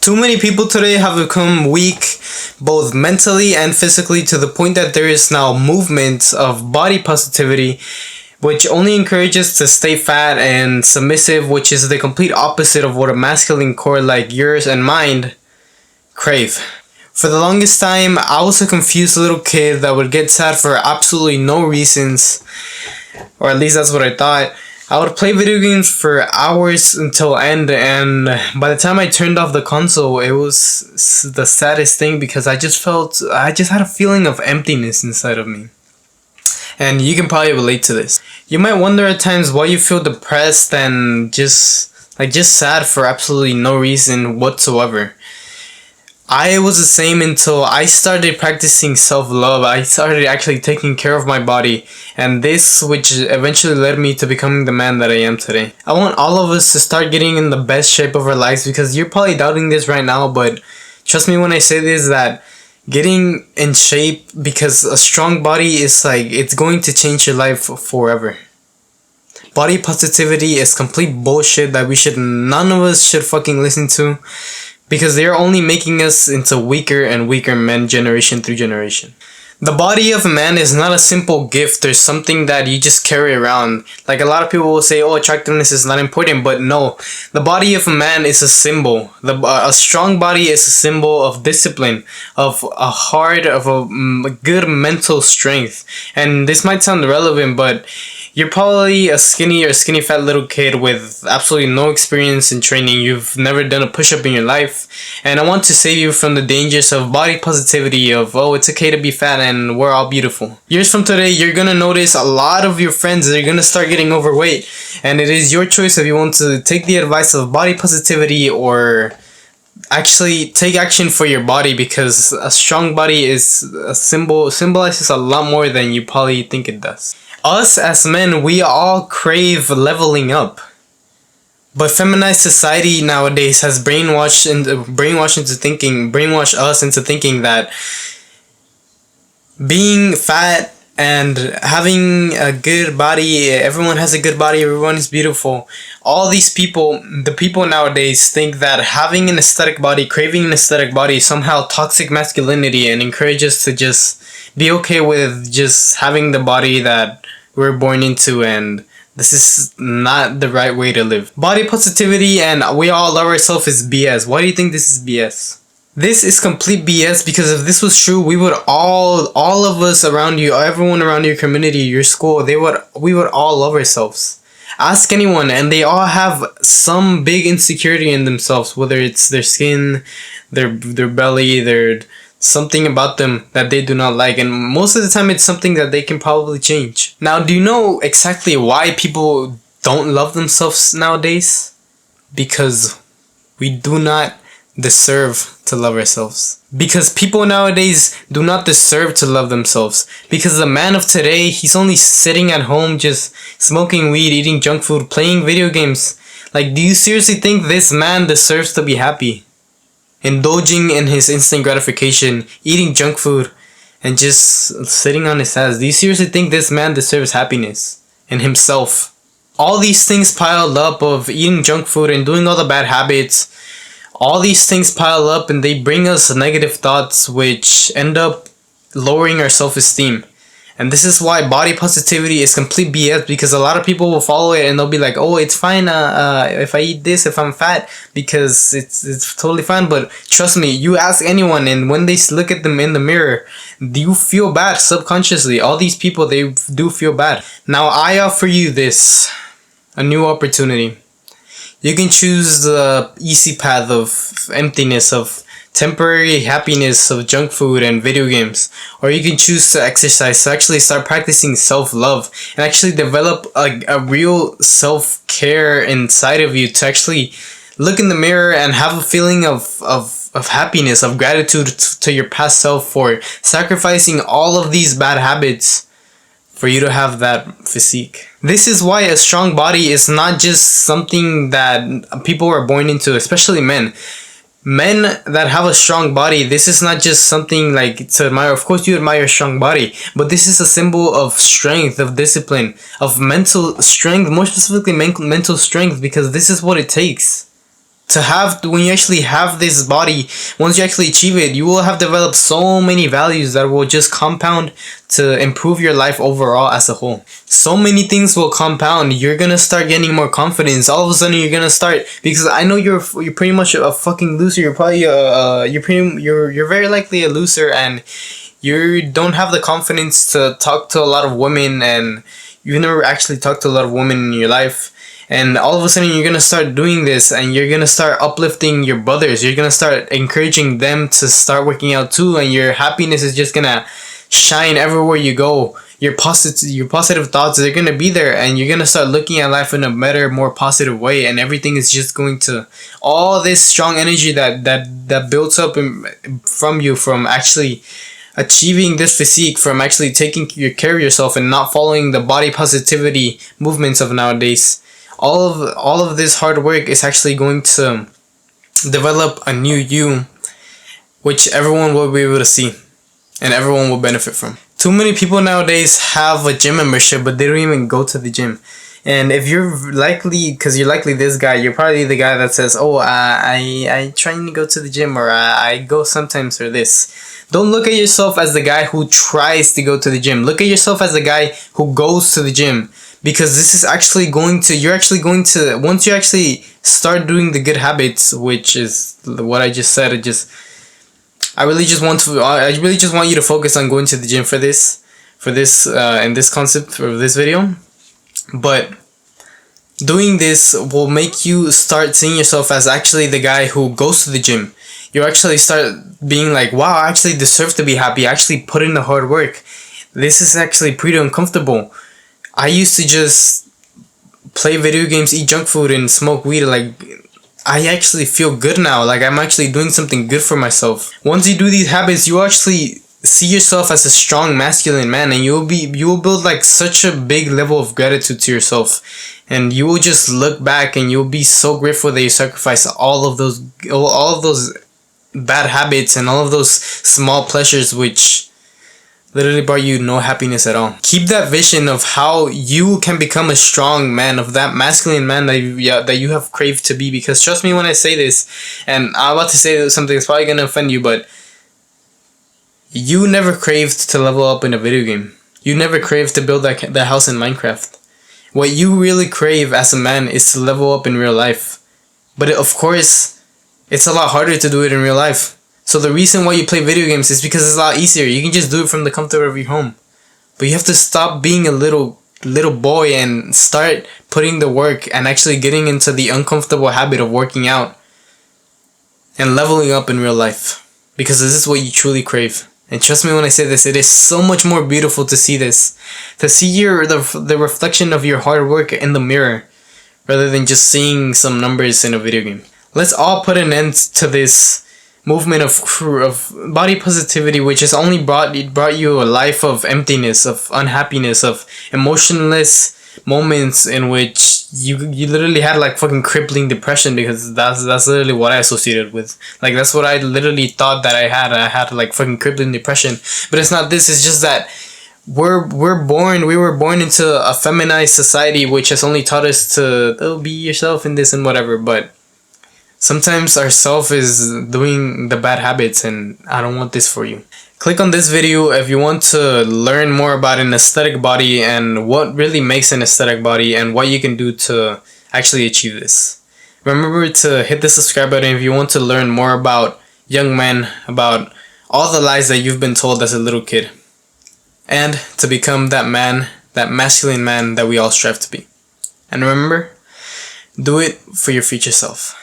Too many people today have become weak, both mentally and physically, to the point that there is now movements of body positivity, which only encourages to stay fat and submissive, which is the complete opposite of what a masculine core like yours and mine crave. For the longest time, I was a confused little kid that would get sad for absolutely no reasons, or at least that's what I thought. I would play video games for hours until end, and by the time I turned off the console, it was the saddest thing because I just had a feeling of emptiness inside of me. And you can probably relate to this. You might wonder at times why you feel depressed and just sad for absolutely no reason whatsoever. I was the same until I started practicing self-love. I started actually taking care of my body, and this which eventually led me to becoming the man that I am today. I want all of us to start getting in the best shape of our lives, because you're probably doubting this right now, but trust me when I say this, that getting in shape, because a strong body is it's going to change your life forever. Body positivity is complete bullshit that none of us should fucking listen to, because they're only making us into weaker and weaker men generation through generation. The body of a man is not a simple gift or something that you just carry around. Like a lot of people will say, oh, attractiveness is not important, but no. The body of a man is a symbol. A strong body is a symbol of discipline, of a good mental strength. And this might sound irrelevant, but you're probably a skinny fat little kid with absolutely no experience in training. You've never done a push-up in your life. And I want to save you from the dangers of body positivity of, oh, it's okay to be fat and we're all beautiful. Years from today, you're going to notice a lot of your friends are going to start getting overweight. And it is your choice if you want to take the advice of body positivity or actually take action for your body, because a strong body is symbolizes a lot more than you probably think it does. Us as men, we all crave leveling up. But feminized society nowadays has brainwashed us into thinking that being fat and having a good body, everyone has a good body, everyone is beautiful. All these people, the people nowadays think that having an aesthetic body, craving an aesthetic body is somehow toxic masculinity, and encourage us to just be okay with just having the body that we're born into, and this is not the right way to live. Body positivity and we all love ourselves is BS. Why do you think this is BS? This is complete BS, because if this was true, we would all of us around you, everyone around your community, your school, we would all love ourselves. Ask anyone and they all have some big insecurity in themselves, whether it's their skin, their belly, their something about them that they do not like, and most of the time it's something that they can probably change. Now, do you know exactly why people don't love themselves nowadays? Because we do not deserve to love ourselves. Because people nowadays do not deserve to love themselves. Because the man of today, he's only sitting at home just smoking weed, eating junk food, playing video games. Like, do you seriously think this man deserves to be happy? Indulging in his instant gratification, eating junk food, and just sitting on his ass. Do you seriously think this man deserves happiness in himself? All these things piled up of eating junk food and doing all the bad habits, all these things pile up and they bring us negative thoughts which end up lowering our self-esteem. And this is why body positivity is complete BS, because a lot of people will follow it and they'll be like, oh, it's fine if I eat this, if I'm fat, because it's totally fine. But trust me, you ask anyone, and when they look at them in the mirror, you feel bad subconsciously. All these people, they do feel bad. Now, I offer you a new opportunity. You can choose the easy path of emptiness, of temporary happiness, of junk food and video games, or you can choose to exercise, to actually start practicing self-love and actually develop a real self-care inside of you, to actually look in the mirror and have a feeling of happiness, of gratitude to your past self for sacrificing all of these bad habits for you to have that physique. This is why a strong body is not just something that people are born into, especially men. Men that have a strong body, this is not just something like to admire. Of course, you admire a strong body, but this is a symbol of strength, of discipline, of mental strength, more specifically mental strength, because this is what it takes. when you actually have this body, once you actually achieve it, you will have developed so many values that will just compound to improve your life overall as a whole. So many things will compound. You're gonna start getting more confidence. All of a sudden you're gonna start, because I know you're pretty much a fucking loser. You're probably you're very likely a loser, and you don't have the confidence to talk to a lot of women, and you've never actually talked to a lot of women in your life. And all of a sudden you're gonna start doing this, and you're gonna start uplifting your brothers. You're gonna start encouraging them to start working out too, and your happiness is just gonna shine everywhere you go. Your positive thoughts are gonna be there, and you're gonna start looking at life in a better, more positive way, and everything is just going to, all this strong energy that builds up from you, from actually achieving this physique, from actually taking care of yourself and not following the body positivity movements of nowadays. All of this hard work is actually going to develop a new you, which everyone will be able to see and everyone will benefit from. Too many people nowadays have a gym membership, but they don't even go to the gym. And if you're likely, because you're likely this guy, you're probably the guy that says, oh, I trying to go to the gym, or I go sometimes, or this. Don't look at yourself as the guy who tries to go to the gym. Look at yourself as the guy who goes to the gym. Because this is actually once you actually start doing the good habits, which is what I just said, I really just want you to focus on going to the gym for this in this concept for this video. But doing this will make you start seeing yourself as actually the guy who goes to the gym. You actually start being like, wow, I actually deserve to be happy. I actually put in the hard work. This is actually pretty uncomfortable. I used to just play video games, eat junk food, and smoke weed. Like, I actually feel good now. Like, I'm actually doing something good for myself. Once you do these habits, you actually see yourself as a strong masculine man, and you will build like such a big level of gratitude to yourself, and you will just look back and you'll be so grateful that you sacrificed all of those bad habits and all of those small pleasures which literally brought you no happiness at all. Keep that vision of how you can become a strong man, of that masculine man that you have craved to be. Because trust me when I say this, and I'm about to say something that's probably gonna offend you, but you never craved to level up in a video game. You never craved to build that house in Minecraft. What you really crave as a man is to level up in real life. But of course, it's a lot harder to do it in real life. So the reason why you play video games is because it's a lot easier. You can just do it from the comfort of your home. But you have to stop being a little boy and start putting the work and actually getting into the uncomfortable habit of working out and leveling up in real life. Because this is what you truly crave. And trust me when I say this, it is so much more beautiful to see this. To see the reflection of your hard work in the mirror, rather than just seeing some numbers in a video game. Let's all put an end to this movement of body positivity, which has only brought you a life of emptiness, of unhappiness, of emotionless moments in which you literally had like fucking crippling depression, because that's literally what I associated with. Like, that's what I literally thought that I had like fucking crippling depression. But it's not this. It's just that we were born into a feminized society which has only taught us to be yourself in this and whatever. But sometimes our self is doing the bad habits, and I don't want this for you. Click on this video if you want to learn more about an aesthetic body and what really makes an aesthetic body and what you can do to actually achieve this. Remember to hit the subscribe button if you want to learn more about young men, about all the lies that you've been told as a little kid, and to become that man, that masculine man that we all strive to be. And remember, do it for your future self.